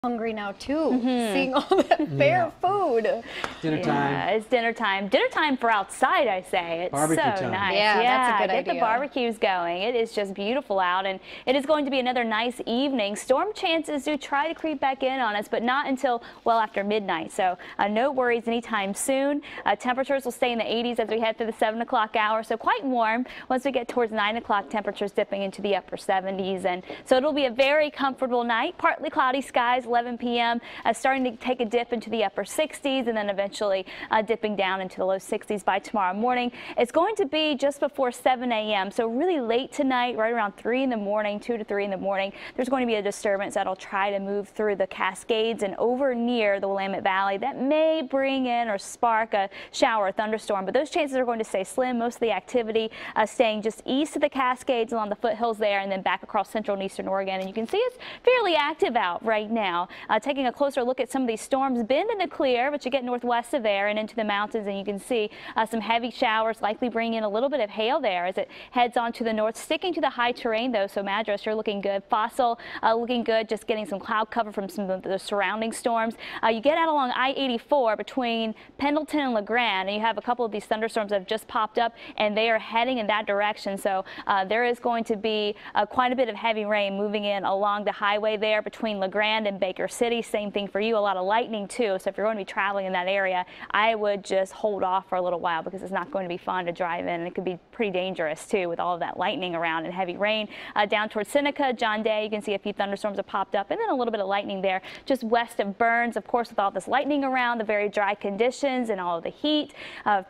Hungry now too, seeing all that fair food. Dinner time. Yeah, it's dinner time. Dinner time for outside, I say. It's Barbecue so time. nice. Yeah, that's a good get idea. the barbecues going. It is just beautiful out, and it is going to be another nice evening. Storm chances do try to creep back in on us, but not until well after midnight. So no worries anytime soon. Temperatures will stay in the 80s as we head through the 7 o'clock hour, so quite warm. Once we get towards 9 o'clock, temperatures dipping into the upper 70s, and so it'll be a very comfortable night. Partly cloudy skies, 11 p.m. Starting to take a dip into the upper 60s, and then eventually dipping down into the low 60s by tomorrow morning. It's going to be just before 7 a.m. so really late tonight, right around 3 in the morning, 2 to 3 in the morning. There's going to be a disturbance that'll try to move through the Cascades and over near the Willamette Valley that may bring in or spark a shower or thunderstorm, but those chances are going to stay slim. Most of the activity staying just east of the Cascades along the foothills there, and then back across central and eastern Oregon. And you can see it's fairly active out right now. Taking a closer look at some of these storms, bend in the clear, but you get northwest of there and into the mountains, and you can see some heavy showers likely bring in a little bit of hail there as it heads on to the north, sticking to the high terrain though. So Madras, you're looking good. Fossil looking good, just getting some cloud cover from some of the surrounding storms. You get out along I-84 between Pendleton and LeGrand, and you have a couple of these thunderstorms that have just popped up, and they are heading in that direction. So there is going to be quite a bit of heavy rain moving in along the highway there between LeGrand and Baker City. Same thing for you, a lot of lightning too. So if you're going to be traveling in that area, I would just hold off for a little while because it's not going to be fun to drive in, and it could be pretty dangerous too with all of that lightning around and heavy rain. Down towards Seneca, John Day, you can see a few thunderstorms have popped up, and then a little bit of lightning there just west of Burns. Of course, with all this lightning around, the very dry conditions and all of the heat,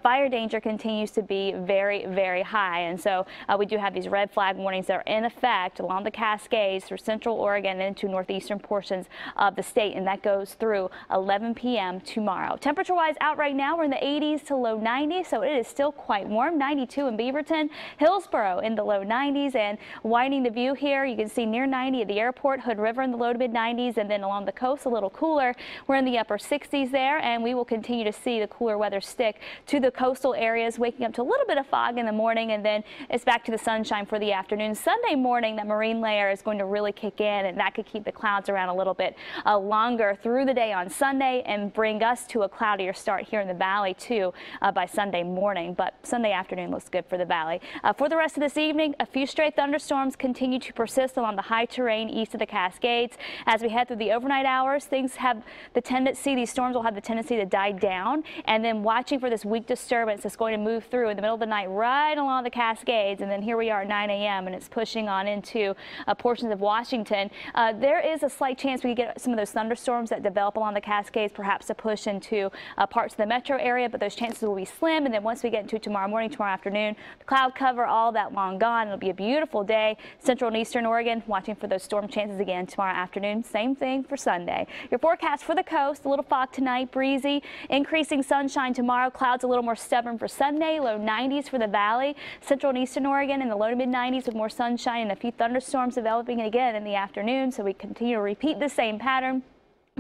fire danger continues to be very, very high. And so we do have these red flag warnings that are in effect along the Cascades through central Oregon and into northeastern portions of the state, and that goes through 11 p.m. tomorrow. Temperature-wise, out right now, we're in the 80s to low 90s, so it is still quite warm. 92 in Beaverton, Hillsboro in the low 90s, and widening the view here, you can see near 90 at the airport, Hood River in the low to mid 90s, and then along the coast a little cooler. We're in the upper 60s there, and we will continue to see the cooler weather stick to the coastal areas, waking up to a little bit of fog in the morning, and then it's back to the sunshine for the afternoon. Sunday morning, that marine layer is going to really kick in, and that could keep the clouds around a little bit longer through the day on Sunday and bring us to a cloudier start here in the valley too by Sunday morning. But Sunday afternoon looks good for the valley. For the rest of this evening, a few stray thunderstorms continue to persist along the high terrain east of the Cascades. As we head through the overnight hours, things have the tendency, these storms will have the tendency to die down, and then watching for this weak disturbance that's going to move through in the middle of the night right along the Cascades, and then here we are at 9 a.m. and it's pushing on into portions of Washington. There is a slight chance we could get some of those thunderstorms that develop along the Cascades, perhaps to push into parts of the metro area, but those chances will be slim. And then once we get into tomorrow morning, tomorrow afternoon, the cloud cover all that long gone. It'll be a beautiful day. Central and eastern Oregon, watching for those storm chances again tomorrow afternoon. Same thing for Sunday. Your forecast for the coast, a little fog tonight, breezy, increasing sunshine tomorrow. Clouds a little more stubborn for Sunday, low 90s for the valley. Central and eastern Oregon in the low to mid 90s with more sunshine and a few thunderstorms developing again in the afternoon. So we continue to repeat the same pattern.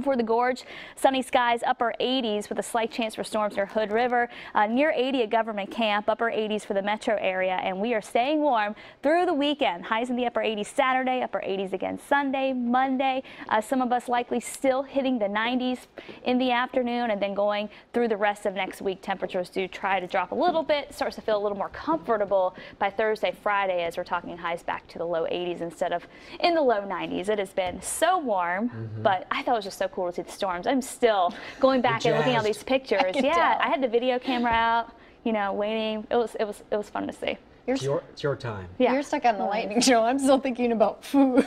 For the gorge, sunny skies, upper 80s with a slight chance for storms near Hood River, near 80 at Government Camp, upper 80s for the metro area, and we are staying warm through the weekend. Highs in the upper 80s Saturday, upper 80s again Sunday, Monday. Some of us likely still hitting the 90s in the afternoon, and then going through the rest of next week. Temperatures do try to drop a little bit, starts to feel a little more comfortable by Thursday, Friday, as we're talking highs back to the low 80s instead of in the low 90s. It has been so warm, but I thought it was just so cool to see the storms. I'm still going back and looking at all these pictures. Yeah, I had the video camera out, you know, waiting. It was fun to see. It's your time. Yeah. You're stuck on the lightning show. I'm still thinking about food.